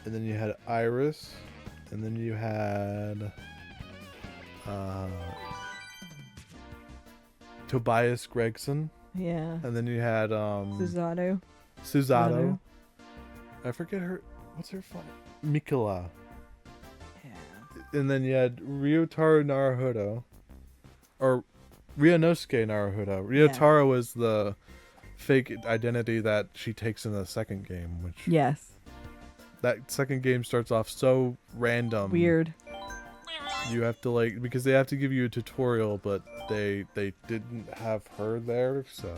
and then you had Iris, and then you had Tobias Gregson, Yeah. and then you had Susato. I forget her. What's her fun? Mikula. Yeah. And then you had Ryotaro Naruhodo, or Ryunosuke Naruhodo. Ryotaro was the fake identity that she takes in the second game, which Yes. that second game starts off so random. Weird. You have to because they have to give you a tutorial, but they didn't have her there, so.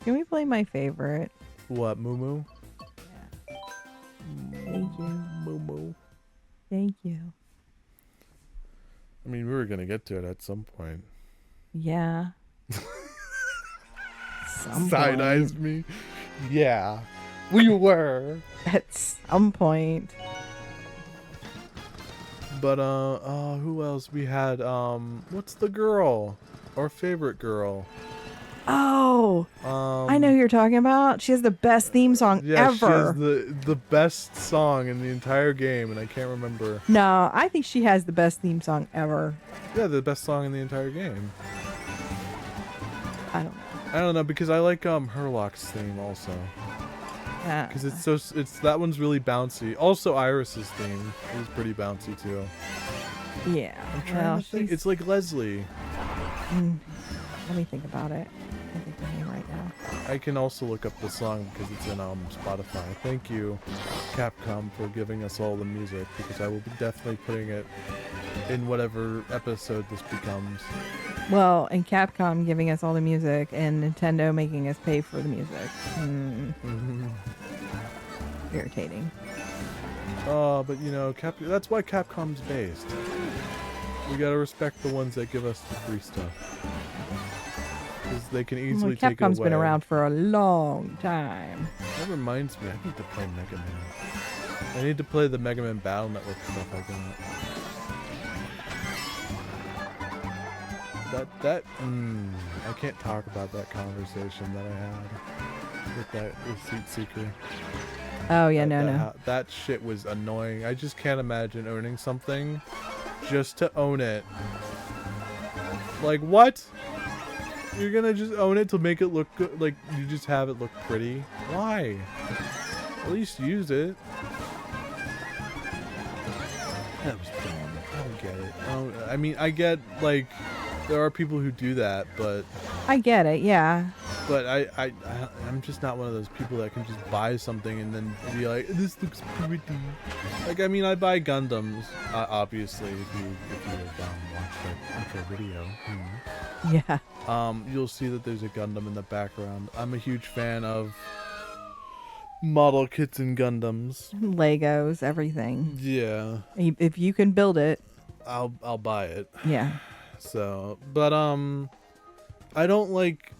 Can we play my favorite? What, Moo? Yeah. Thank you. Moo. Thank you. I mean, we were gonna get to it at some point. Yeah. Side eyes me. Yeah, we were. At some point. But who else? We had what's the girl? Our favorite girl. Oh, I know who you're talking about. She has the best theme song ever. She has the best song in the entire game, and I can't remember. No, I think she has the best theme song ever. Yeah, the best song in the entire game. I don't know. I don't know, because I like Herlock's theme also. Because it's that one's really bouncy. Also, Iris's theme is pretty bouncy too. Yeah. I'm trying to think. It's like Leslie. Let me think about it. I can't think of her name right now. I can also look up the song because it's in Spotify. Thank you, Capcom, for giving us all the music, because I will be definitely putting it in whatever episode this becomes. Well, and Capcom giving us all the music, and Nintendo making us pay for the music. Irritating. Oh, but you know, that's why Capcom's based. We gotta respect the ones that give us the free stuff. Because they can easily take it away. Capcom's been around for a long time. That reminds me, I need to play Mega Man. I need to play the Mega Man Battle Network stuff I got. I can't talk about that conversation that I had with that receipt seeker. Oh yeah, no. That shit was annoying. I just can't imagine owning something just to own it. Like, what? You're gonna just own it to make it look good? Like, you just have it look pretty? Why? At least use it. That was dumb. I don't get it. I mean, I get, like, there are people who do that, but... I get it, yeah. But I'm just not one of those people that can just buy something and then be like, this looks pretty. Like, I mean, I buy Gundams, obviously, if you watch the intro video. Yeah. You'll see that there's a Gundam in the background. I'm a huge fan of model kits and Gundams. Legos, everything. Yeah. If you can build it, I'll buy it. Yeah. So, but I don't like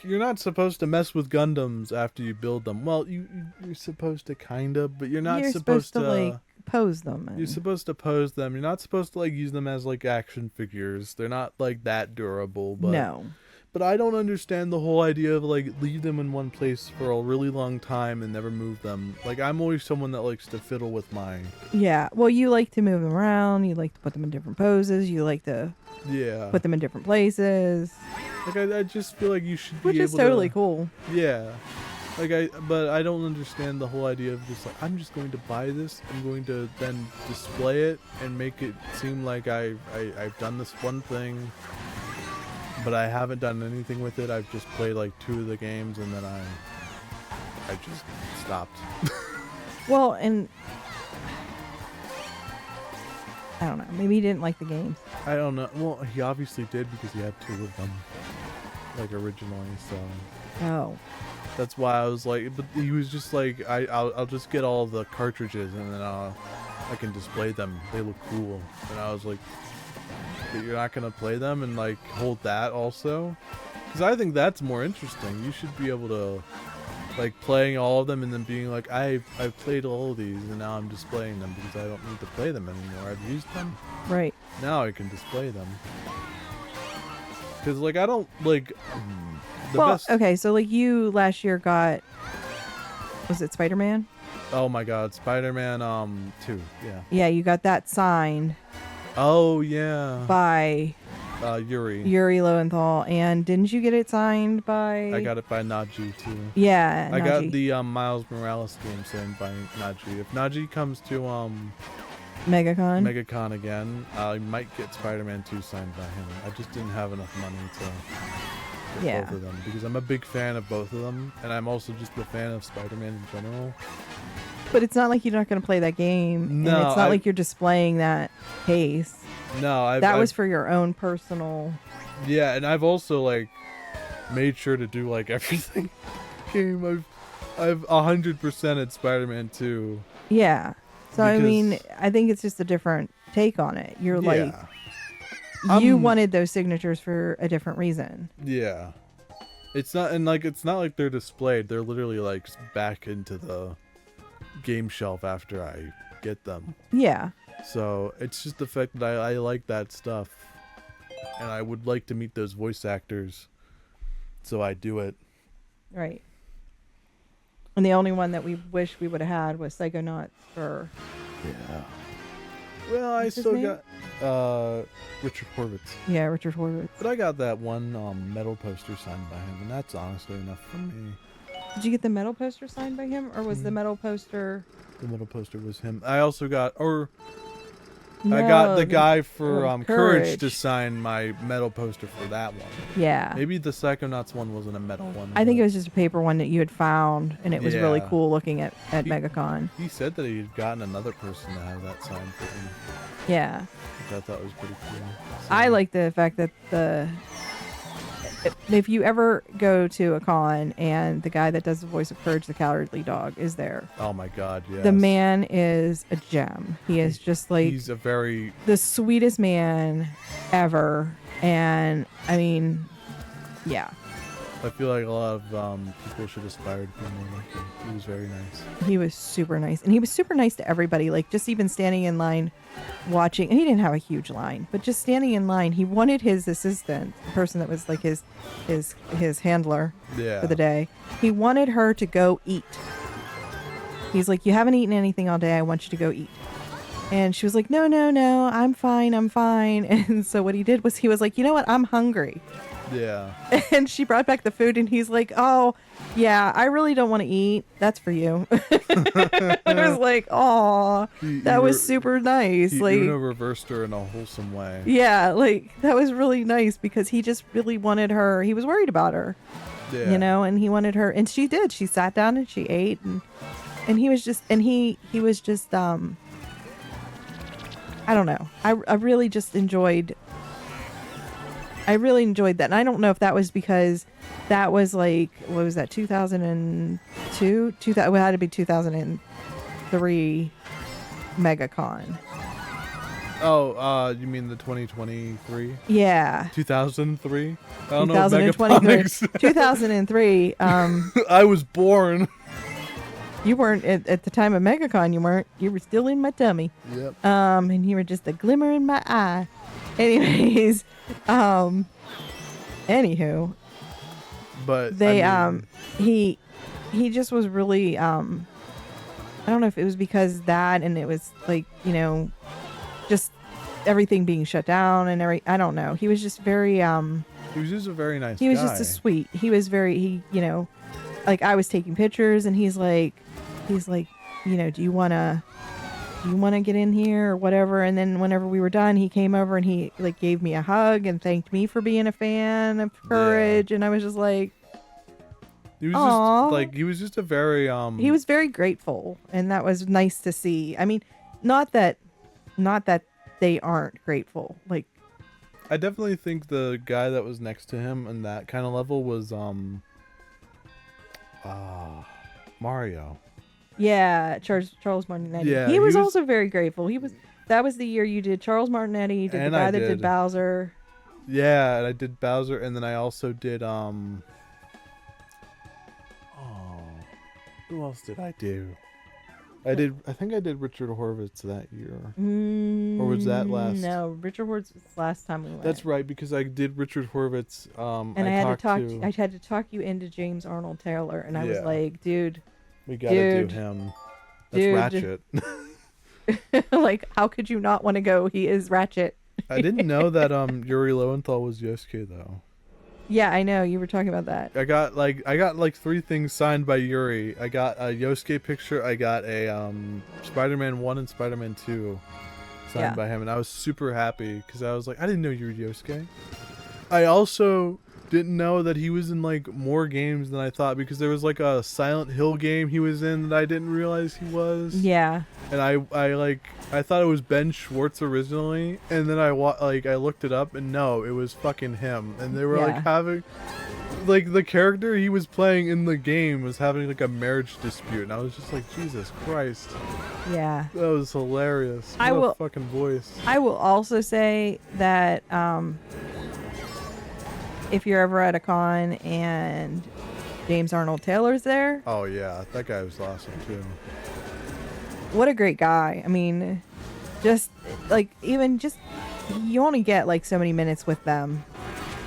you're not supposed to mess with Gundams after you build them. Well, you're supposed to kinda, but you're not supposed to like pose them. You're supposed to pose them. You're not supposed to like use them as like action figures. They're not like that durable. But no. But I don't understand the whole idea of like leave them in one place for a really long time and never move them. Like, I'm always someone that likes to fiddle with mine. Yeah. Well, you like to move them around. You like to put them in different poses. You like to put them in different places. Like, I just feel like you should be Which able is totally cool. Yeah. But I don't understand the whole idea of just like, I'm just going to buy this. I'm going to then display it and make it seem like I've done this one thing. But I haven't done anything with it. I've just played like 2 of the games and then I just stopped. Well, and I don't know. Maybe he didn't like the games. I don't know. Well, he obviously did because he had 2 of them, like, originally. So. Oh. That's why I was like, but he was just like, I'll just get all the cartridges and then I can display them. They look cool. And I was like, but you're not gonna play them and like hold that also? Because I think that's more interesting. You should be able to like playing all of them and then being like, I've played all of these and now I'm displaying them because I don't need to play them anymore. I've used them. Right. Now I can display them. Because like I don't like okay, so like you last year got, was it Spider-Man? Oh my God, Spider-Man 2. Yeah. Yeah, you got that signed. Oh yeah. By Yuri Lowenthal, and didn't you get it signed by? I got it by Najee too. Yeah, I got the Miles Morales game signed by Najee. If Najee comes to MegaCon again, I might get Spider-Man 2 signed by him. I just didn't have enough money to get both of them because I'm a big fan of both of them, and I'm also just a fan of Spider-Man in general. But it's not like you're not going to play that game. No, and it's not like you're displaying that case. No, that was for your own personal. Yeah, and I've also like made sure to do like everything game. I've 100%ed Spider-Man 2. Yeah. So I mean, I think it's just a different take on it. You're like, you wanted those signatures for a different reason. Yeah. It's not, and like it's not like they're displayed. They're literally like back into the game shelf after I get them. Yeah. So it's just the fact that I like that stuff, and I would like to meet those voice actors, so I do it. Right. And the only one that we wish we would have had was Psychonauts for. Yeah. Well, I still got Richard Horvitz. Yeah, Richard Horvitz. But I got that one metal poster signed by him, and that's honestly enough for me. Did you get the metal poster signed by him, or was the metal poster? The metal poster was him. I also got, I got the guy for Courage to sign my metal poster for that one. Yeah. Maybe the Psychonauts one wasn't a metal one. I think it was just a paper one that you had found, and it was really cool looking at MegaCon. He said that he had gotten another person to have that signed for him. Yeah. Which I thought was pretty cool. So. I like the fact that if you ever go to a con and the guy that does the voice of Courage the Cowardly Dog is there. Oh my God, yes. The man is a gem. He is just like he's the sweetest man ever. And I mean, yeah. I feel like a lot of people should aspire to be more like him. He was very nice. He was super nice. And he was super nice to everybody. Like, just even standing in line watching. And he didn't have a huge line. But just standing in line, he wanted his assistant, the person that was like his handler for the day. He wanted her to go eat. He's like, you haven't eaten anything all day. I want you to go eat. And she was like, no, I'm fine. And so what he did was he was like, you know what? I'm hungry. Yeah. And she brought back the food, and he's like, oh, yeah, I really don't want to eat. That's for you. I was like, oh, that was super nice. He like, reversed her in a wholesome way. Yeah, like, that was really nice because he just really wanted her. He was worried about her, you know, and he wanted her. And she did. She sat down and she ate. And he was just, he was just, I don't know. I really just enjoyed that. And I don't know if that was because that was like, what was that, 2002? It had to be 2003 MegaCon. Oh, you mean the 2023? Yeah. 2003? I don't know. 2023. 2003. I was born. You weren't at the time of MegaCon. You weren't. You were still in my tummy. Yep. And you were just a glimmer in my eye. Anyways, anywho, but they he just was really I don't know if it was because that, and it was like, you know, just everything being shut down and I don't know. He was just very he was just a very nice guy. He was just a sweet. He was very you know, like I was taking pictures and he's like, you know, do you want to get in here or whatever? And then whenever we were done, he came over and he like gave me a hug and thanked me for being a fan of Courage. And I was just like, he was just like, he was just a very he was very grateful, and that was nice to see. I mean, not that they aren't grateful. Like, I definitely think the guy that was next to him on that kind of level was Mario. Yeah, Charles Martinetti. Yeah, he was also very grateful. That was the year you did Charles Martinetti, you did the guy that did Bowser. Yeah, and I did Bowser, and then I also did who else did I do? I think I did Richard Horvitz that year. Or was that last? No, Richard Horvitz was the last time we went. That's right, because I did Richard Horvitz. And I had to talk you into James Arnold Taylor, and I was like, dude, we gotta do him. That's Dude. Ratchet. Like, how could you not want to go? He is Ratchet. I didn't know that Yuri Lowenthal was Yosuke though. Yeah, I know. You were talking about that. I got like 3 things signed by Yuri. I got a Yosuke picture. I got a Spider-Man 1 and Spider-Man 2 signed by him, and I was super happy because I was like, I didn't know you were Yosuke. I also didn't know that he was in like more games than I thought, because there was like a Silent Hill game he was in that I didn't realize he was. Yeah. And I thought it was Ben Schwartz originally, and then I looked it up, and no, it was fucking him. And they were like having, like, the character he was playing in the game was having like a marriage dispute, and I was just like, Jesus Christ. Yeah. That was hilarious. I What will a fucking voice. I will also say that if you're ever at a con and James Arnold Taylor's there, Oh yeah, that guy was awesome too. what a great guy. I mean, just like, even just, you only get like so many minutes with them,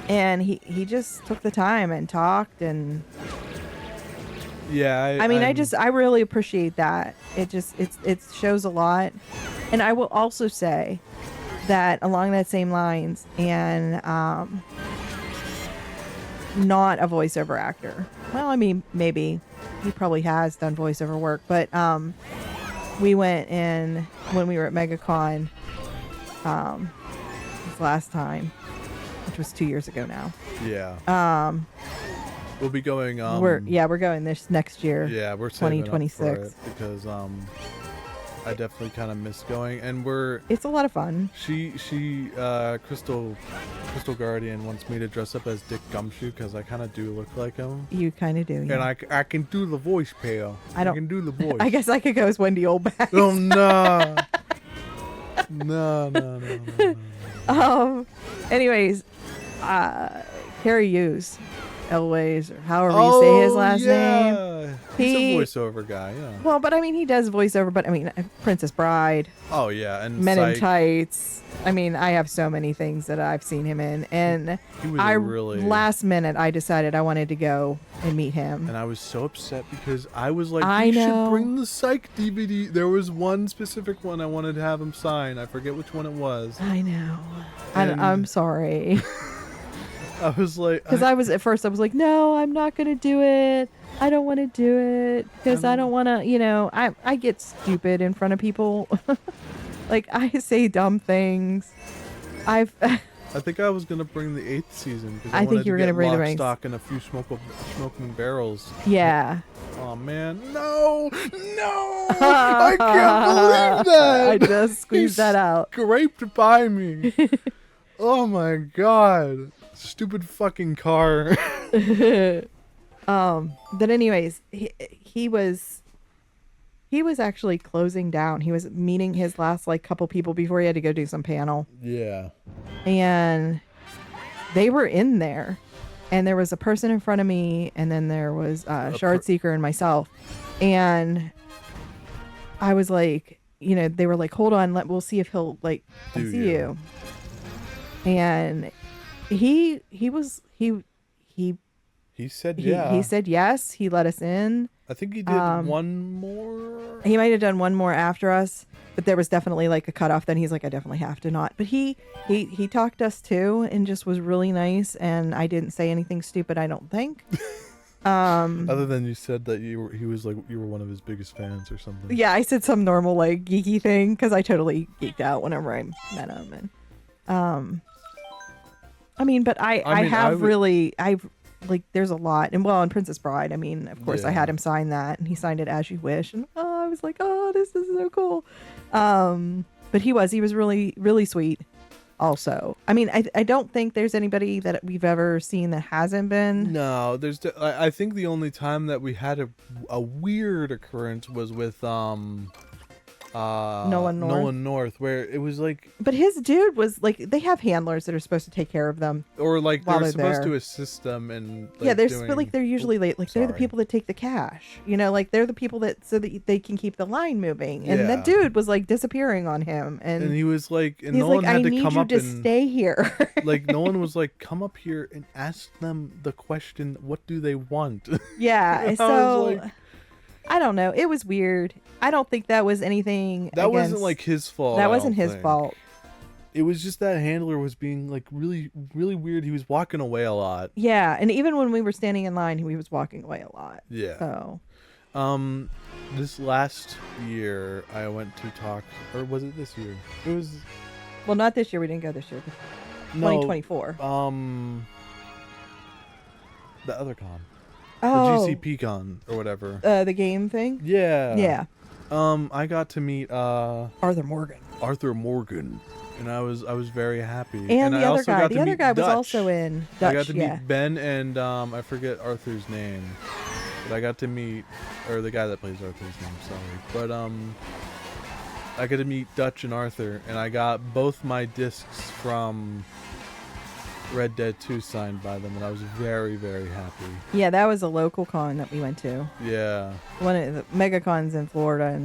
and he just took the time and talked, and Yeah, I really appreciate that. It shows a lot. And I will also say that along that same lines, and not a voiceover actor. Well, I mean, maybe he probably has done voiceover work, but we went in when we were at MegaCon this last time, which was 2 years ago now. Yeah. We'll be going. We're going this next year. Yeah, we're saving 2026 up for it because I definitely kind of miss going, and It's a lot of fun. Crystal Guardian wants me to dress up as Dick Gumshoe because I kind of do look like him. You kind of do. Yeah. And I can do the voice, pal. I can do the voice. I guess I could go as Wendy Oldbach. Oh no. No. Anyways, Carrie Hughes, Elways, or however you say his last name. He's a voiceover guy, yeah. Well, but I mean, he does voiceover, but I mean, Princess Bride. Oh, yeah. And Men in Psych. Tights. I mean, I have so many things that I've seen him in. And last minute, I decided I wanted to go and meet him. And I was so upset because I was like, you should bring the Psych DVD. There was one specific one I wanted to have him sign. I forget which one it was. I know. I'm sorry. I was like... Because at first I was like, no, I'm not going to do it. I don't want to do it because I don't want to, I get stupid in front of people. Like, I say dumb things. I think I was going to bring the 8th season because I think you were going to bring the Lock, Stock, and a few smoking barrels. Yeah. Oh, man. No. I can't believe that. I just squeezed that out. Scraped by me. Oh, my God. Stupid fucking car. But anyways, he was actually closing down. He was meeting his last like couple people before he had to go do some panel. Yeah. And they were in there, and there was a person in front of me, and then there was Shard Seeker and myself, and I was like, they were like, hold on, we'll see if he'll like see you. And he said yeah. He said yes. He let us in. I think he did one more. He might have done one more after us, but there was definitely like a cutoff. Then he's like, I definitely have to not. But he talked us too, and just was really nice. And I didn't say anything stupid, I don't think. Other than you said that you were one of his biggest fans or something. Yeah, I said some normal like geeky thing because I totally geeked out whenever I met him. And I mean, but I've like, there's a lot. And well, in Princess Bride, I mean, of course, I had him sign that, and he signed it As You Wish. And I was like, oh, this is so cool. But he was really, really sweet also. I mean, I don't think there's anybody that we've ever seen that hasn't been. No, I think the only time that we had a weird occurrence was with Nolan North, where it was like, but his dude was like, they have handlers that are supposed to take care of them, or like they're supposed to assist them, and like, they're usually they're the people that take the cash, like they're the people that so that they can keep the line moving. And that dude was like disappearing on him, and he was like, and he's Nolan like, had I to come up to and stay here. Like Nolan was like, come up here and ask them the question, what do they want? Yeah. So I don't know. It was weird. I don't think that was anything. That wasn't against- like his fault. That I wasn't don't his think. fault. It was just that handler was being like really, really weird. He was walking away a lot. Yeah, and even when we were standing in line, he was walking away a lot. Yeah. So. This last year I went to talk, or was it this year? It was. Well, not this year. We didn't go this year. No, 2024. The other con. Oh. The GCP con or whatever. The game thing. Yeah. Yeah. I got to meet Arthur Morgan. Arthur Morgan, and I was very happy. And the I other also guy. got The to other meet guy was Dutch. also in Dutch. I got to yeah. meet Ben and I forget Arthur's name, but I got to meet, or the guy that plays Arthur's name. Sorry, but I got to meet Dutch and Arthur, and I got both my discs from Red Dead 2 signed by them, and I was very, very happy. Yeah, that was a local con that we went to. Yeah. One of the mega cons in Florida, and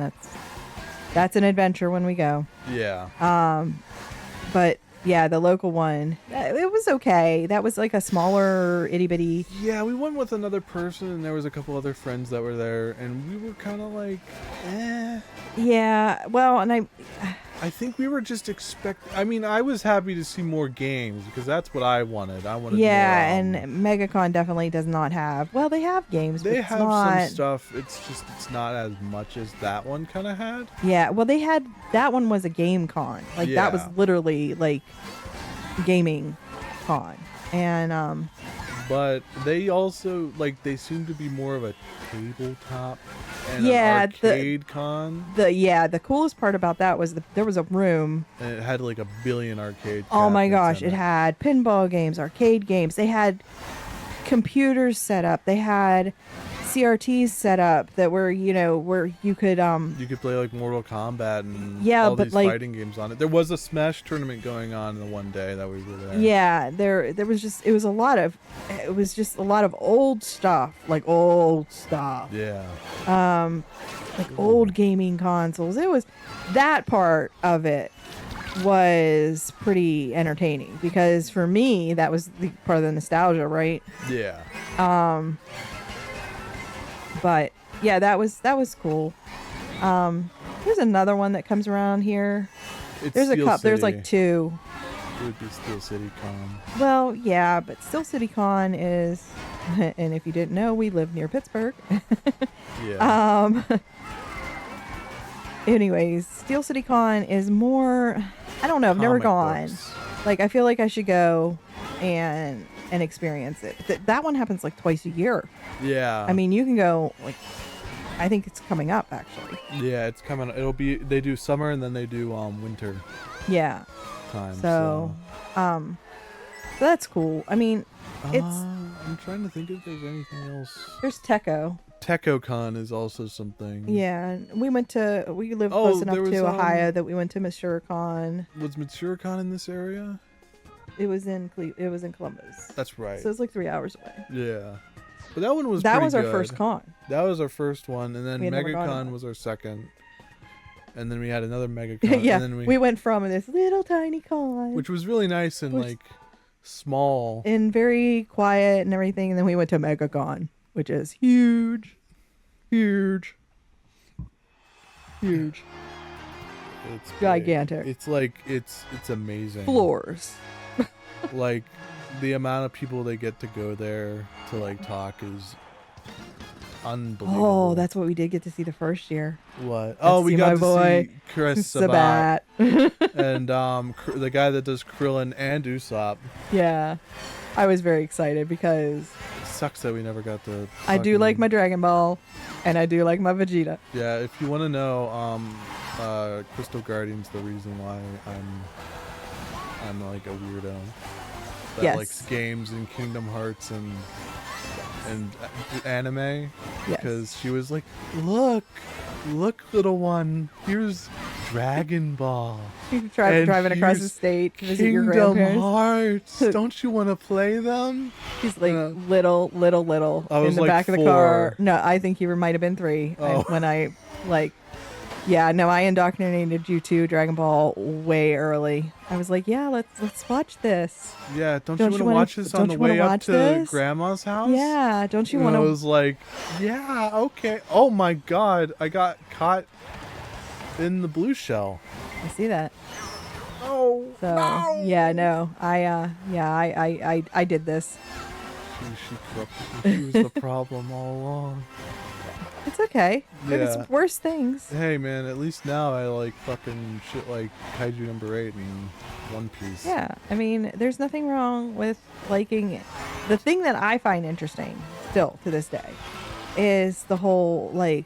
that's an adventure when we go. Yeah. But yeah, the local one, it was okay. That was like a smaller itty bitty. Yeah, we went with another person, and there was a couple other friends that were there, and we were kind of like, eh. Yeah, well, and I think we were just I mean, I was happy to see more games because that's what I wanted. I wanted yeah, more, and MegaCon definitely does not have. Well, they have games. they but it's have not, some stuff. It's not as much as that one kind of had. Yeah, well, they had that one was a game con. Like that was Yeah. literally like gaming con, and But they also they seem to be more of a tabletop and Yeah, an arcade con. the coolest part about that was there was a room. And it had like a billion arcade. Oh my cabinets gosh, in it had pinball games, arcade games. They had computers set up. They had CRTs set up that were, where you could You could play like Mortal Kombat and Yeah, all but, these like- fighting games on it. There was a Smash tournament going on the one day that we were there. Yeah, there was just it was just a lot of old stuff, like old stuff. Yeah. Like old gaming consoles. It was that part of it was pretty entertaining because for me that was the part of the nostalgia, right? Yeah. But yeah, that was cool. There's another one that comes around here. It's There's Steel a cup. There's City. like two. It would be Steel City Con. Well, yeah, but Steel City Con is, and if you didn't know, we live near Pittsburgh. Yeah. Anyways, Steel City Con is more. I don't know. I've never Comic gone. books. Like, I feel like I should go and experience it. That one happens like twice a year. Yeah. I mean, you can go like. I think it's coming up actually. Yeah, it's coming. It'll be. They do summer and then they do winter Yeah. time. So, that's cool. I mean, it's I'm trying to think if there's anything else. there's Teco. TechoCon is also something. Yeah, and we live Oh, close enough there was, to Ohio that we went to MasureCon. Was MatureCon in this area? It was in Columbus. That's right. So it's like 3 hours away. Yeah. But that one was That pretty was our good. first con. That was our first one, and then We had never gone to MegaCon one. was our second, and then we had another MegaCon. Yeah, and then we went from this little tiny con, which was really nice and Which- like small. and very quiet and everything, and then we went to MegaCon, which is huge. Huge. It's Big. gigantic. It's like it's amazing. Floors. Like the amount of people they get to go there to like talk is unbelievable. Oh, that's what we did get to see the first year. what? Oh, we see got my to boy, see Chris Sabat Sabat. and the guy that does Krillin and Usopp. Yeah, I was very excited because It sucks that we never got to. I do like my Dragon Ball, and I do like my Vegeta. Yeah, if you want to know, Crystal Guardian's the reason why I'm like a weirdo. That Yes. likes games and Kingdom Hearts and anime. Yes. Because she was like, look, little one, here's Dragon Ball. You And driving across the here's state to visit your Kingdom grandparents. Hearts. Don't you want to play them? He's like Uh, little I in was the like back of the car. 4. No, I think he might have been 3 Oh. when I like Yeah, no, I indoctrinated you to Dragon Ball way early. I was like, yeah, let's watch this. Yeah, don't Don't you you want to wanna- watch this on don't the you wanna way up watch to this? Grandma's house? Yeah, don't you And want I to? was like, yeah, okay. Oh my god, I got caught in the blue shell. I see that. Oh, So no! yeah, no, I did this. She corrupted me. She was the problem all along. It's okay. Yeah. There's worse things. Hey man, at least now I like fucking shit like Kaiju number 8 and One Piece. Yeah, I mean, there's nothing wrong with liking it. The thing that I find interesting still to this day is the whole like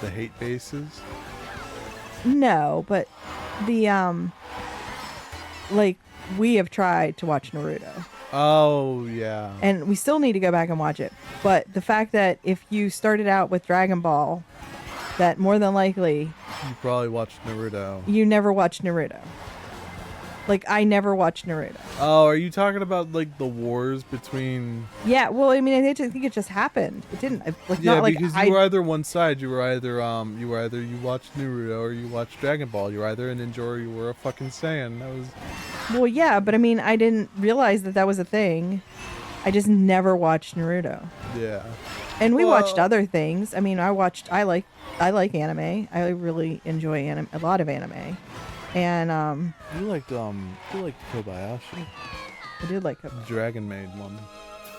The hate bases. no, but the like we have tried to watch Naruto. Oh yeah. And we still need to go back and watch it. But the fact that if you started out with Dragon Ball, that more than likely You probably watched Naruto. you never watched Naruto. Like, I never watched Naruto. Oh, are you talking about like the wars between? Yeah, well, I mean, I think it just happened. It didn't, like, Yeah, not like because you were either one side. You were either you watched Naruto or you watched Dragon Ball. You were either a ninja or you were a fucking Saiyan. That was. Well, yeah, but I mean, I didn't realize that was a thing. I just never watched Naruto. Yeah. And we watched Well- other things. I mean, I like anime. I really enjoy a lot of anime. And You liked Kobayashi, I did like the Dragon Maid one.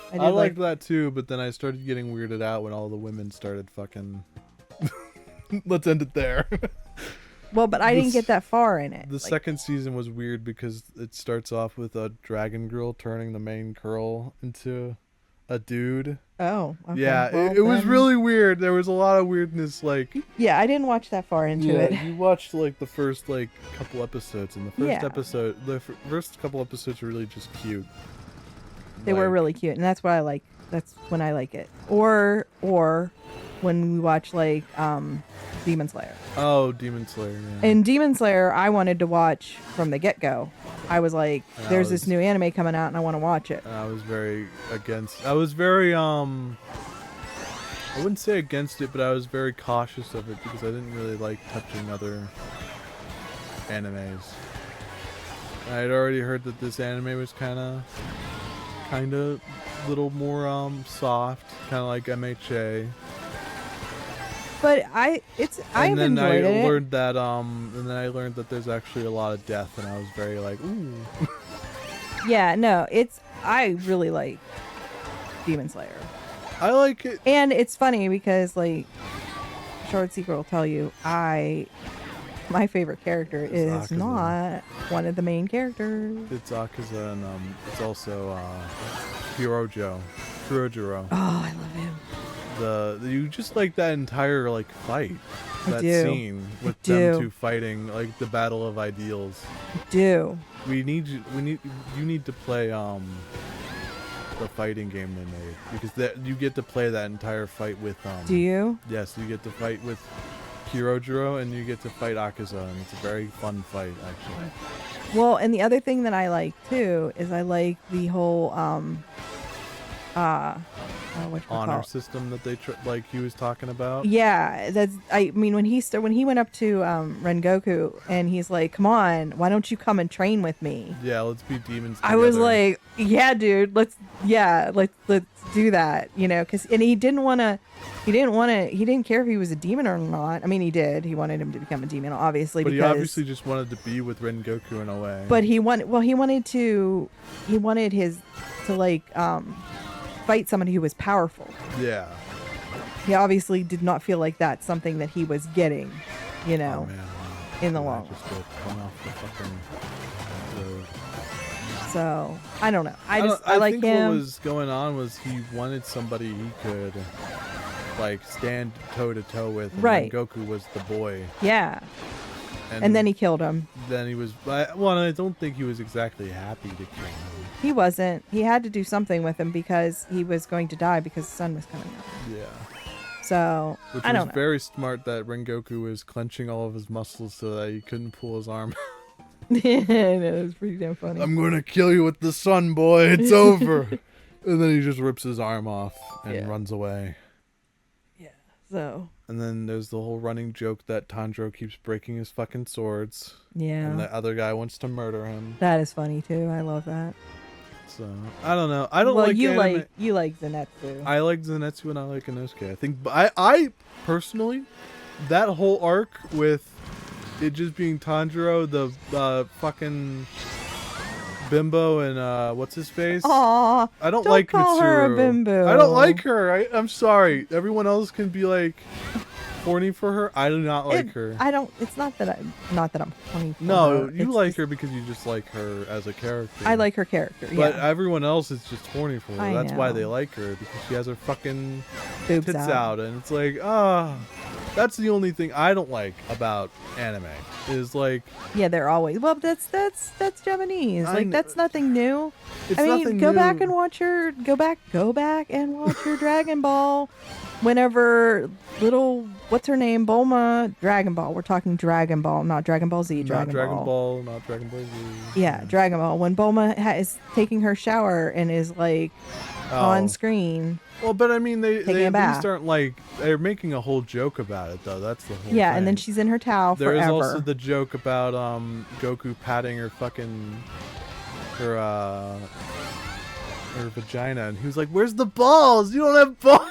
I did I like liked that too, but then I started getting weirded out when all the women started fucking. Let's end it there. well, but I didn't This- get that far in it. The Like, second season was weird because it starts off with a dragon girl turning the main girl into a dude. oh, okay. Yeah, Well, it was then- really weird. There was a lot of weirdness. Like, Yeah, I didn't watch that far into yeah, it. you watched like the first like couple episodes, and the first Yeah. episode, first couple episodes were really just cute. They were Like, really cute, and that's what I like. That's when I like it. Or when we watch like Demon Slayer. Oh, Demon Slayer. Yeah. And Demon Slayer, I wanted to watch from the get-go. I was like, And I there's this was- new anime coming out, and I want to watch it. And I was very against. I was very I wouldn't say against it, but I was very cautious of it because I didn't really like touching other animes. I had already heard that this anime was kind of little more soft, kind of like MHA. But I've And then I enjoyed it. learned that I learned that there's actually a lot of death, and I was very like, ooh. Yeah, no, I really like Demon Slayer. I like it. And it's funny because like Short Secret will tell you, my favorite character is Akaza. not one of the main characters. It's Akaza, and it's also Kurojiro. Oh, I love him. You just like that entire like fight, I that do. scene with I them do. two fighting like the battle of ideals. I do. You need to play the fighting game they made because you get to play that entire fight with Do you? Yes, you get to fight with Kurojiro and you get to fight Akaza, and it's a very fun fight actually. Well, and the other thing that I like too is I like the whole Honor system that they like he was talking about. Yeah, I mean when he went up to Rengoku and he's like, "Come on, why don't you come and train with me?" Yeah, let's be demons I was together. like, "Yeah, dude, let's do that," you know, and he didn't care if he was a demon or not. I mean, he did. He wanted him to become a demon, obviously, But because he obviously just wanted to be with Rengoku in a way. But he wanted to fight somebody who was powerful. Yeah. He obviously did not feel like that's something that he was getting, you Oh know, man. in the Yeah, long run. just went off the fucking road. So I don't know. I like think him. what was going on was he wanted somebody he could like stand toe to toe with. And Right. Goku was the boy. Yeah. And then he killed him. Then he was. I don't think he was exactly happy to kill him. He wasn't. He had to do something with him because he was going to die because the sun was coming up. Yeah. So Which I was don't know. very smart that Rengoku was clenching all of his muscles so that he couldn't pull his arm. It was pretty damn funny. I'm going to kill you with the sun, boy. It's over. And then he just rips his arm off and Yeah. runs away. Yeah. So And then there's the whole running joke that Tanjiro keeps breaking his fucking swords. Yeah. And the other guy wants to murder him. That is funny too. I love that. So I don't know. I don't well, like you anime. you like Zenitsu. I like Zenitsu and I like Inosuke. I think I personally, that whole arc with it just being Tanjiro, the fucking bimbo and what's his face? Aw, I don't don't like call Mitsuru. her a bimbo. I don't like her. I'm sorry. Everyone else can be like horny for her. I do not like her. I don't. It's not that I'm horny for No, her. you It's like just, her because you just like her as a character. I like her character. But Yeah. everyone else is just horny for her. I That's why know. they like her, because she has her fucking Boobs tits out. out. And it's like, that's the only thing I don't like about anime. Is like, Yeah, they're always. Well, that's Japanese. I Like kn- that's nothing new. it's I mean, nothing go new. back and watch your go back and watch your Dragon Ball. Whenever little what's her name Bulma Dragon Ball. We're talking Dragon Ball, not Dragon Ball Z. Not Dragon Ball. not Dragon Ball Z. Yeah, Dragon Ball. When Bulma is taking her shower and is like on screen. Well, but I mean, they Taking a at bath. least aren't like, they're making a whole joke about it, though. That's the whole Yeah, thing. and then she's in her towel There is forever. also the joke about Goku patting her fucking her vagina, and he was like, "Where's the balls? You don't have balls."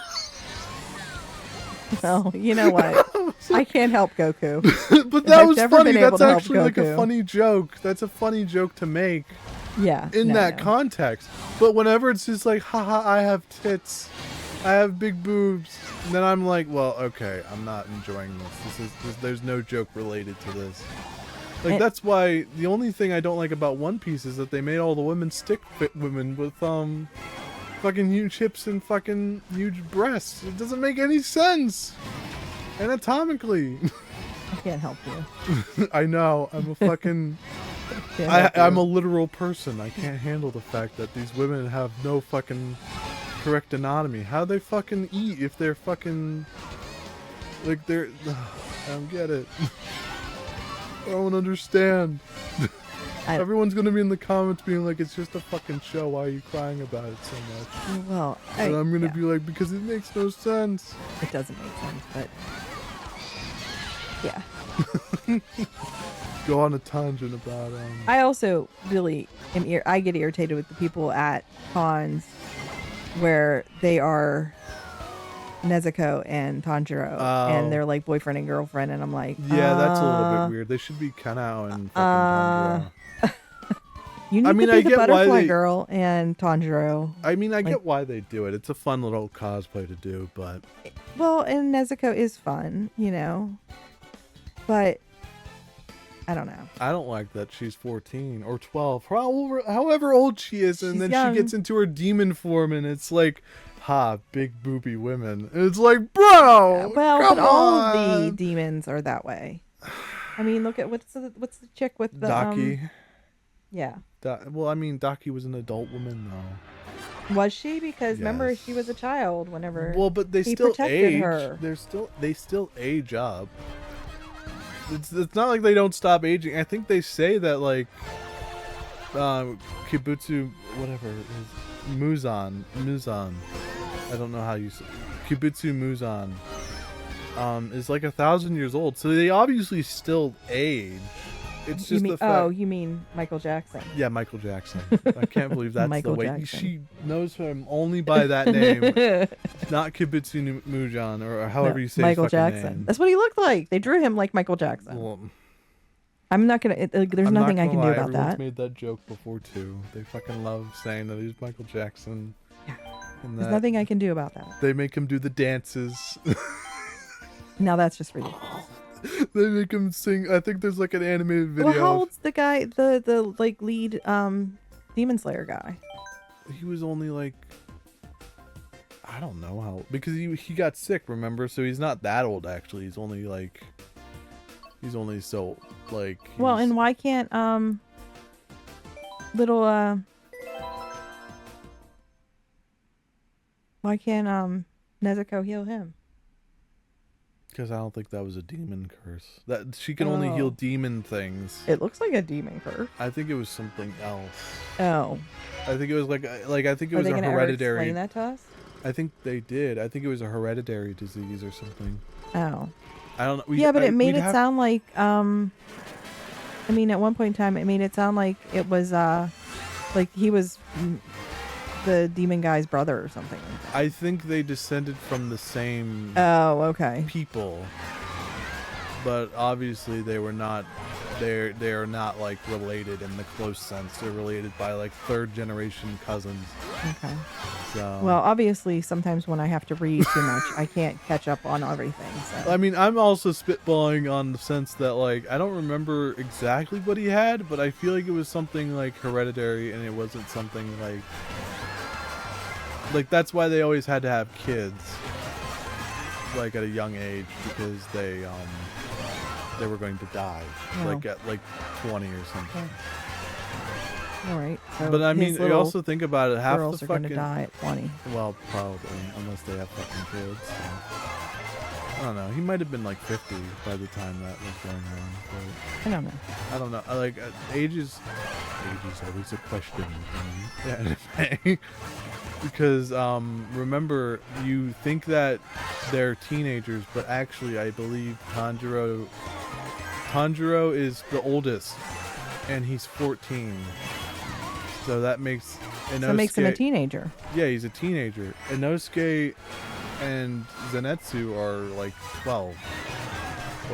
Oh, you know what? I can't help Goku. But I've that was never funny. been able That's to help actually like a Goku. funny joke. That's a funny joke to make Yeah. in no, that no. context. But whenever it's just like, haha, I have tits, I have big boobs, then I'm like, well, okay, I'm not enjoying this. There's no joke related to this. Like, And- that's why the only thing I don't like about One Piece is that they made all the women stick fit women with fucking huge hips and fucking huge breasts. It doesn't make any sense anatomically. I can't help you. I know, I'm a fucking Can't help I'm you. a literal person. I can't handle the fact that these women have no fucking correct anatomy. How they fucking eat if they're fucking like they're I don't get it. I don't understand. Everyone's gonna be in the comments being like, it's just a fucking show, why are you crying about it so much? Well, And I'm gonna yeah, be like, because it makes no sense. it doesn't make sense, but yeah. Go on a tangent about I also really am. I get irritated with the people at cons where they are Nezuko and Tanjiro, and they're like boyfriend and girlfriend, and I'm like, yeah, that's a little bit weird. They should be Kanao and fucking Tanjiro. You need I mean, to be I the get why butterfly they- girl and Tanjiro. I mean, I Like- get why they do it. It's a fun little cosplay to do, but Well, and Nezuko is fun, you know, but I don't know. I don't like that she's 14 or 12, however old she is, and She's then young. she gets into her demon form, and it's like, ha, big booby women. And it's like, bro, Well, come but all of the on. demons are that way. I mean, look at what's the chick with the Daki. yeah. Well, I mean, Daki was an adult woman, though. Was she? Because remember, Yes. she was a child whenever. Well, but they he still protected age. her. They still age up. It's not like they don't stop aging. I think they say that like Kibutsu whatever is Muzan. I don't know how you say Kibutsu Muzan. Is like 1,000 years old. So they obviously still age. It's just you mean, the fact. you mean Michael Jackson? Yeah, Michael Jackson. I can't believe that's Michael the way Jackson. she knows him only by that name. Not Kibutsu Mujan or however No, you say Michael his fucking Jackson. name. That's what he looked like. They drew him like Michael Jackson. Well, I'm not gonna. There's I'm nothing not I gonna can do lie, about everyone's that. made that joke before too. They fucking love saying that he's Michael Jackson. Yeah. And There's that nothing I can do about that. they make him do the dances. Now that's just ridiculous. They make him sing. I think there's like an animated video. Well, how old's the guy? The like lead Demon Slayer guy? He was only like, I don't know how, because he got sick, remember? So he's not that old actually. He's only so like. Well, he's- and why can't little why can't Nezuko heal him? Because I don't think that was a demon curse. That she can only heal Oh. demon things. It looks like a demon curse. I think it was something else. Oh, I think it was like I think it are was they a gonna ever hereditary. explain that to us? I think they did. I think it was a hereditary disease or something. Oh. I don't know. Yeah, but it made we'd it have- sound like I mean, at one point in time, it made it sound like it was like he was the demon guy's brother or something like that. I think they descended from the same Oh, okay. people, but obviously they were not. They're not like related in the close sense. They're related by like third generation cousins. Okay. So Well, obviously, sometimes when I have to read too much, I can't catch up on everything. So. I mean, I'm also spitballing on the sense that like I don't remember exactly what he had, but I feel like it was something like hereditary, and it wasn't something like that's why they always had to have kids like at a young age, because they were going to die like at like 20 or something. All right. So But I mean, his you little also think about it, half girls the are going to fucking die at 20. well, probably unless they have fucking kids. So. I don't know. He might have been like 50 by the time that was going on. But I don't know. I don't know. Like age is always a question in anime. Because remember, you think that they're teenagers, but actually I believe Tanjiro is the oldest, and he's 14. So that makes Inosuke, So it makes him a teenager. Yeah, he's a teenager. Inosuke and Zenitsu are like 12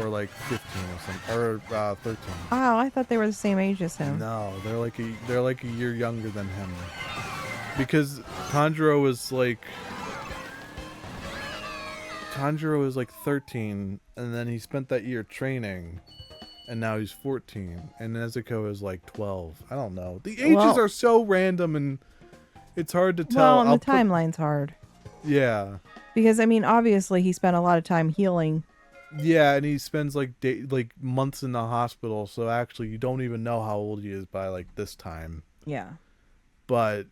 or like 15 or something, or 13. Oh, I thought they were the same age as him. No, they're like a year younger than him. Because Tanjiro was like 13, and then he spent that year training, and now he's 14, and Nezuko is like 12. I don't know. The ages are so random, and it's hard to tell. Well, and the timeline's hard. Yeah. Because, I mean, obviously he spent a lot of time healing. Yeah, and he spends like months in the hospital, so actually you don't even know how old he is by like this time. Yeah. But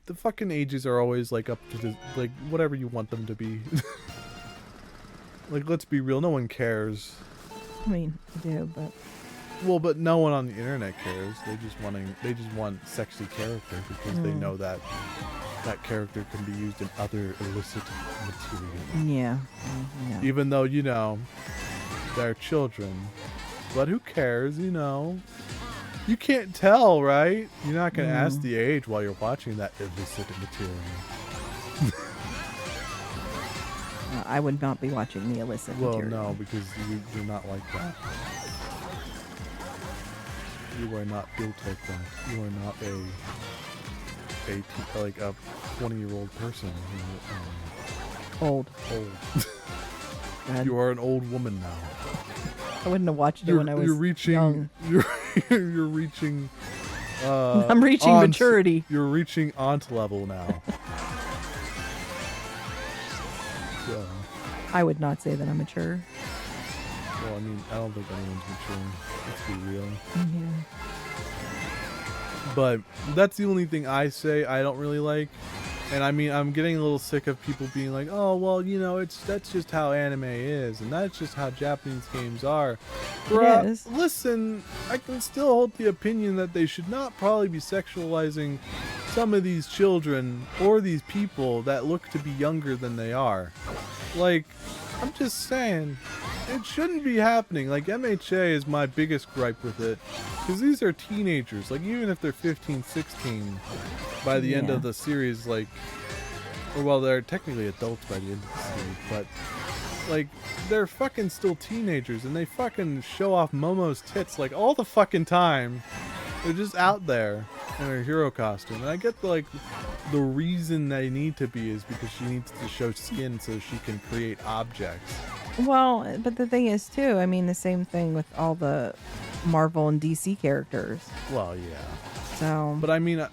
the fucking ages are always like up to the, like whatever you want them to be. Like, let's be real, no one cares. I mean, I do, but Well, but no one on the internet cares. They just want sexy character because they know that that character can be used in other illicit material. yeah. Yeah. Even though, you know, they're children. But who cares, you know? You can't tell, right? You're not going to ask the age while you're watching that illicit material. I would not be watching the illicit material. Well, no, because you're not like that. You are not built like that. You are not like a 20-year-old person. Old. You are an old woman now. I wouldn't have watched it when I was young. You're reaching. I'm reaching maturity. You're reaching aunt level now. So. I would not say that I'm mature. Well, I mean, I don't think anyone's mature. Let's be real. Yeah. But that's the only thing I say I don't really like. And I mean, I'm getting a little sick of people being like, oh, well, you know, that's just how anime is, and that's just how Japanese games are. Bruh, is. listen, I can still hold the opinion that they should not probably be sexualizing some of these children or these people that look to be younger than they are. Like, I'm just saying, it shouldn't be happening. Like, MHA is my biggest gripe with it, because these are teenagers. Like, even if they're 15, 16, by the end of the series, like, or well, they're technically adults by the end of the series, but like, they're fucking still teenagers, and they fucking show off Momo's tits like all the fucking time. They're just out there in her hero costume, and I get the reason they need to be is because she needs to show skin so she can create objects. Well, but the thing is, too, I mean, the same thing with all the Marvel and DC characters. Well, yeah. So. But I mean,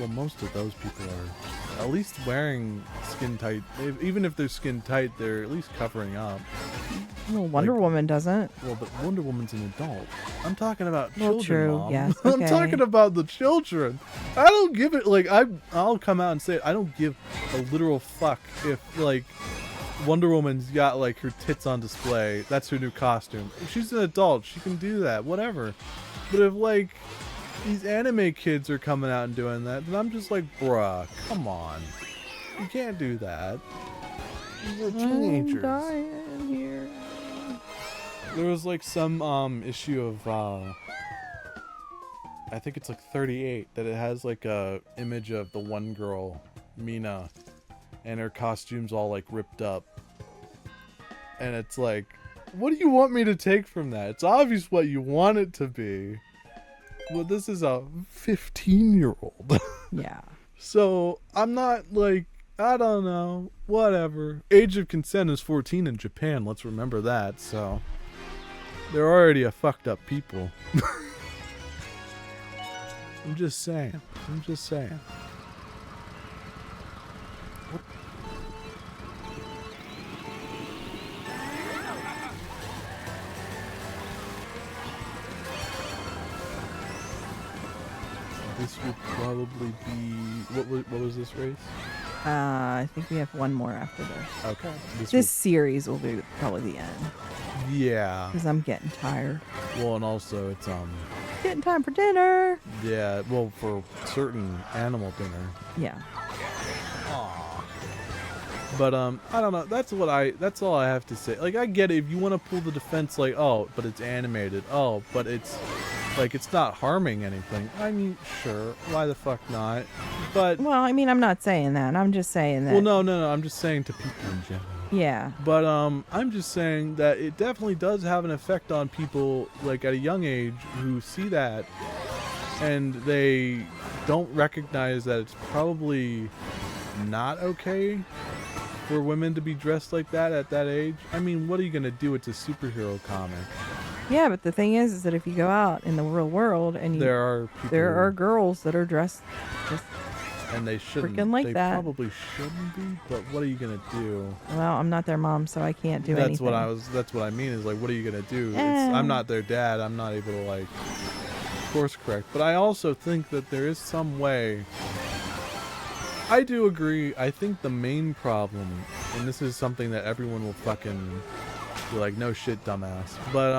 most of those people are at least wearing skin tight. Even if they're skin tight, they're at least covering up. Well, Wonder Woman doesn't. Well, but Wonder Woman's an adult. I'm talking about children, true, Mom. yes, I'm okay. talking about the children. I don't give it, like, I'll come out and say it. I don't give a literal fuck if, like, Wonder Woman's got, like, her tits on display. That's her new costume. If she's an adult, she can do that, whatever. But if, like, these anime kids are coming out and doing that, then I'm just like, bruh, come on. You can't do that. They're I'm teenagers. dying here. There was like some issue of I think it's like 38 that it has like a image of the one girl, Mina, and her costume's all like ripped up. And it's like, what do you want me to take from that? It's obvious what you want it to be. Well, this is a 15-year-old. Yeah. So I'm not like, I don't know, whatever. Age of consent is 14 in Japan. Let's remember that. So they're already a fucked up people. I'm just saying. This would probably be what was this race? I think we have one more after this. Okay. This series will be probably the end Yeah. because I'm getting tired. Well, and also it's Getting time for dinner. yeah, well, for certain animal dinner. Yeah. But I don't know. That's all I have to say. Like, I get it if you want to pull the defense, like, oh, but it's animated. Oh, but it's like it's not harming anything. I mean, sure, why the fuck not? But Well, I mean, I'm not saying that. I'm just saying that. well, no. I'm just saying to people in general. Yeah. But I'm just saying that it definitely does have an effect on people, like at a young age, who see that and they don't recognize that it's probably not okay for women to be dressed like that at that age. I mean, what are you gonna do? It's a superhero comic. Yeah, but the thing is that if you go out in the real world and There are people, there are girls that are dressed just and they shouldn't. freaking like they that. probably shouldn't be. But what are you gonna do? well, I'm not their mom, so I can't do anything. That's what I mean. Is like, what are you gonna do? Eh. I'm not their dad. I'm not able to like course correct. But I also think that there is some way. I do agree. I think the main problem, and this is something that everyone will fucking be like, no shit, dumbass. But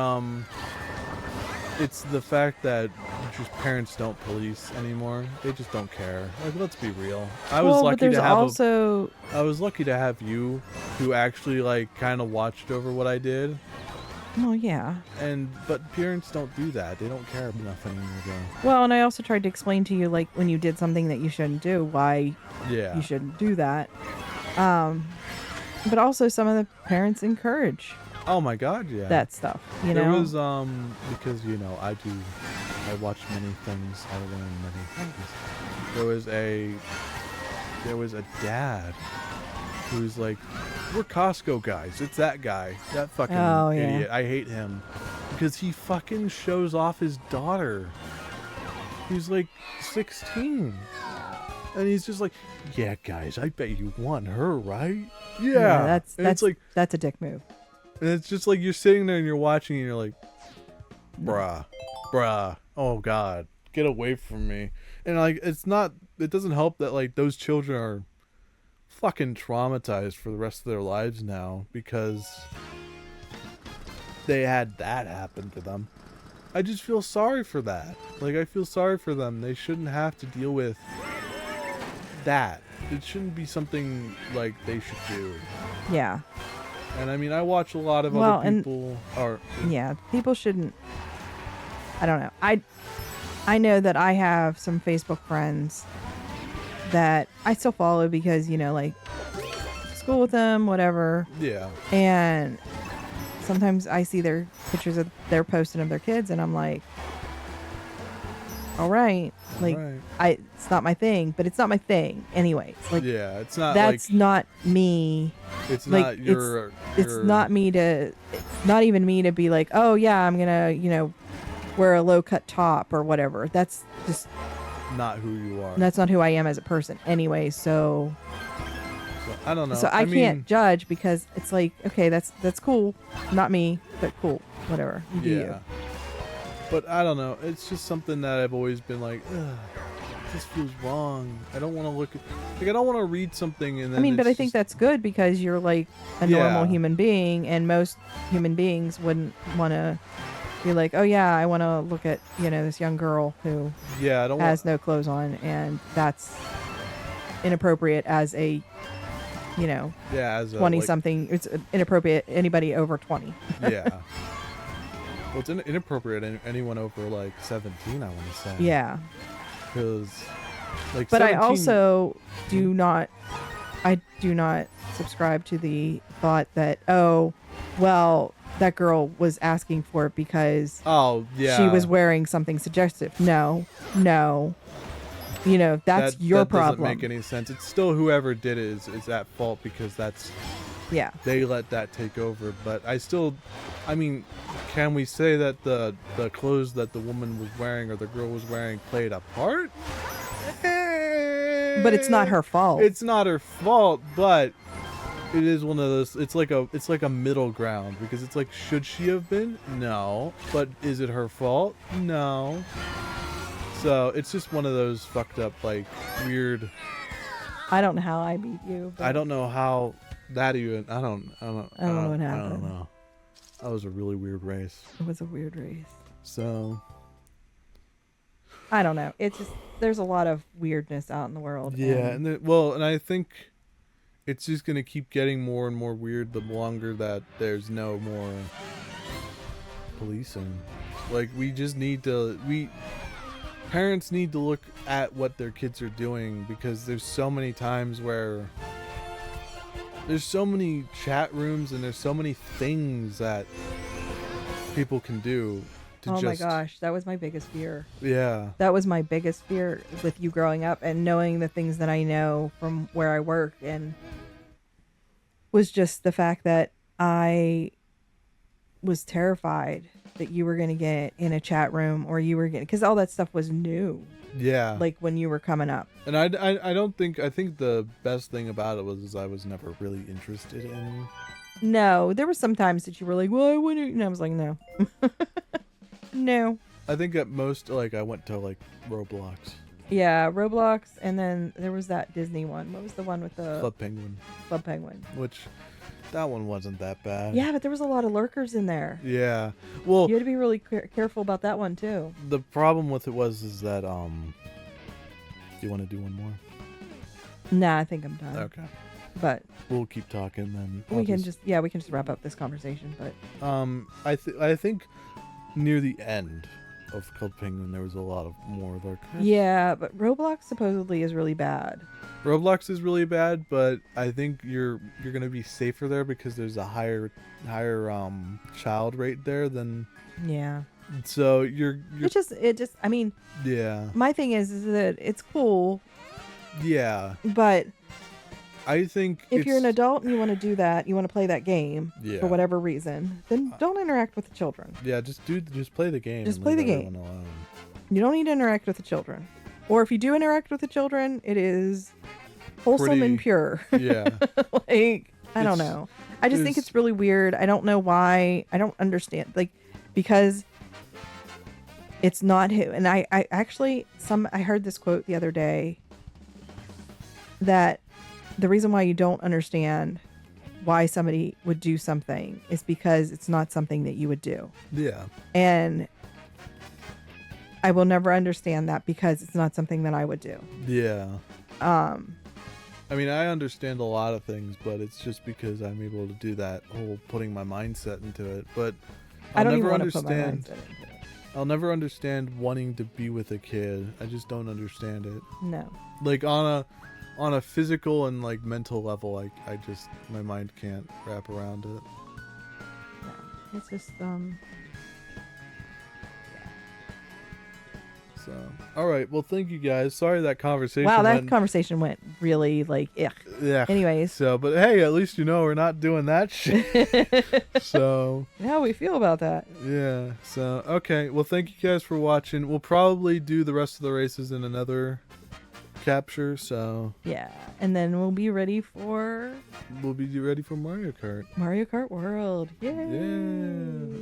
it's the fact that just parents don't police anymore. They just don't care. Like, let's be real. I was but lucky there's to have also I was lucky to have you, who actually like kind of watched over what I did. well, yeah. But parents don't do that. They don't care enough anymore. Well, and I also tried to explain to you, like, when you did something that you shouldn't do, why Yeah. you shouldn't do that. But also some of the parents encourage Oh my God, yeah. that stuff, you There know? was because I watch many things, I learn many things. There was a dad who's like, we're Costco guys. It's that guy. That fucking Oh, yeah. idiot. I hate him. Because he fucking shows off his daughter. He's like 16. And he's just like, yeah, guys, I bet you want her, right? Yeah. And it's like, that's a dick move. and it's just like you're sitting there and you're watching and you're like, bruh, oh God, get away from me. And like, it doesn't help that like those children are fucking traumatized for the rest of their lives now because they had that happen to them. I just feel sorry for that. Like, I feel sorry for them. They shouldn't have to deal with that. It shouldn't be something like they should do. Yeah. And I mean, I watch a lot of other people. Yeah, people shouldn't. I don't know. I know that I have some Facebook friends that I still follow because, you know, like, school with them, whatever. Yeah. And sometimes I see their pictures of their posting of their kids, and I'm like, all right, like, right. it's not my thing, but it's not my thing anyways. Like, Yeah, it's not. that's like, not me. It's like, not your. It's not me to. It's not even me to be like, oh yeah, I'm gonna, you know, wear a low cut top or whatever. That's just not who you are. that's not who I am as a person anyway. So I don't know. So I can't judge because it's like, okay, that's cool, not me, but cool, whatever. You do you. But I don't know. It's just something that I've always been like, ugh, this feels wrong. I don't want to look at, like, I don't want to read something and then. I mean, but I think that's good because you're like a normal human being, and most human beings wouldn't want to be like, oh yeah, I want to look at, you know, this young girl who I don't has no clothes on, and that's inappropriate as a you know, Yeah, as a 20 like, something. It's inappropriate. Anybody over 20. yeah. Well, it's inappropriate. Anyone over like 17, I want to say. Yeah. Because, like, But 17, I also do not subscribe to the thought that, oh, well, that girl was asking for it because oh yeah, she was wearing something suggestive. No. You know, that's your that problem. doesn't make any sense. It's still whoever did it is at fault because that's Yeah. they let that take over. But I mean, can we say that the clothes that the woman was wearing or the girl was wearing played a part? But it's not her fault. It's not her fault, but it is one of those. It's like a middle ground because it's like, should she have been? No. But is it her fault? No. So it's just one of those fucked up, like, weird. I don't know how I beat you. But I don't know how that even. I don't know what happened. I don't know. That was a really weird race. It was a weird race. So I don't know. It's just there's a lot of weirdness out in the world. yeah, and I think it's just gonna keep getting more and more weird the longer that there's no more policing. Like, we just need to. Parents need to look at what their kids are doing, because there's so many times where there's so many chat rooms and there's so many things that people can do to oh my just, gosh, that was my biggest fear. yeah, That was my biggest fear with you growing up and knowing the things that I know from where I work, and was just the fact that I was terrified that you were going to get in a chat room, or you were getting, because all that stuff was new, yeah. like when you were coming up. And I think the best thing about it was I was never really interested in. No, there were some times that you were like, well, I wouldn't, and I was like, no. No. I think at most, like, I went to like Roblox. Yeah, Roblox, and then there was that Disney one. What was the one with the Club Penguin. Club Penguin? Which, that one wasn't that bad. Yeah, but there was a lot of lurkers in there. Yeah. Well, You had to be really careful about that one too. the problem with it is that do you want to do one more? Nah, I think I'm done. Okay. But We'll keep talking then. we can just wrap up this conversation. But I think near the end of Club Penguin there was a lot of more lurkers. yeah, but Roblox supposedly is really bad. Roblox is really bad, but I think you're gonna be safer there because there's a higher child rate there than. Yeah. So you're It just I mean, yeah, my thing is that it's cool, yeah. but I think if you're an adult and you want to do that, you want to play that game Yeah. for whatever reason, then don't interact with the children. yeah, just play the game. Just and play leave the game. everyone alone. You don't need to interact with the children. Or if you do interact with the children, it is wholesome Pretty- and pure. Yeah. Like, I don't It's- know. I just think there's- it's really weird. I don't know why. I don't understand. Like, because it's not who. And I actually, I heard this quote the other day that the reason why you don't understand why somebody would do something is because it's not something that you would do. Yeah. And I will never understand that because it's not something that I would do. Yeah. I mean, I understand a lot of things, but it's just because I'm able to do that whole putting my mindset into it. But I don't even want to put my mindset into it. I'll never understand wanting to be with a kid. I just don't understand it. No. Like on a physical and like mental level, I just, my mind can't wrap around it. No. It's just So, all right. Well, thank you guys. Sorry that conversation. wow, that went, conversation went really like yeah. Anyways. So, but hey, at least you know we're not doing that shit. So, How we feel about that. yeah. So, okay. Well, thank you guys for watching. We'll probably do the rest of the races in another capture. So, Yeah. And then we'll be ready for we'll be ready for Mario Kart. Mario Kart World. Yay. Yeah.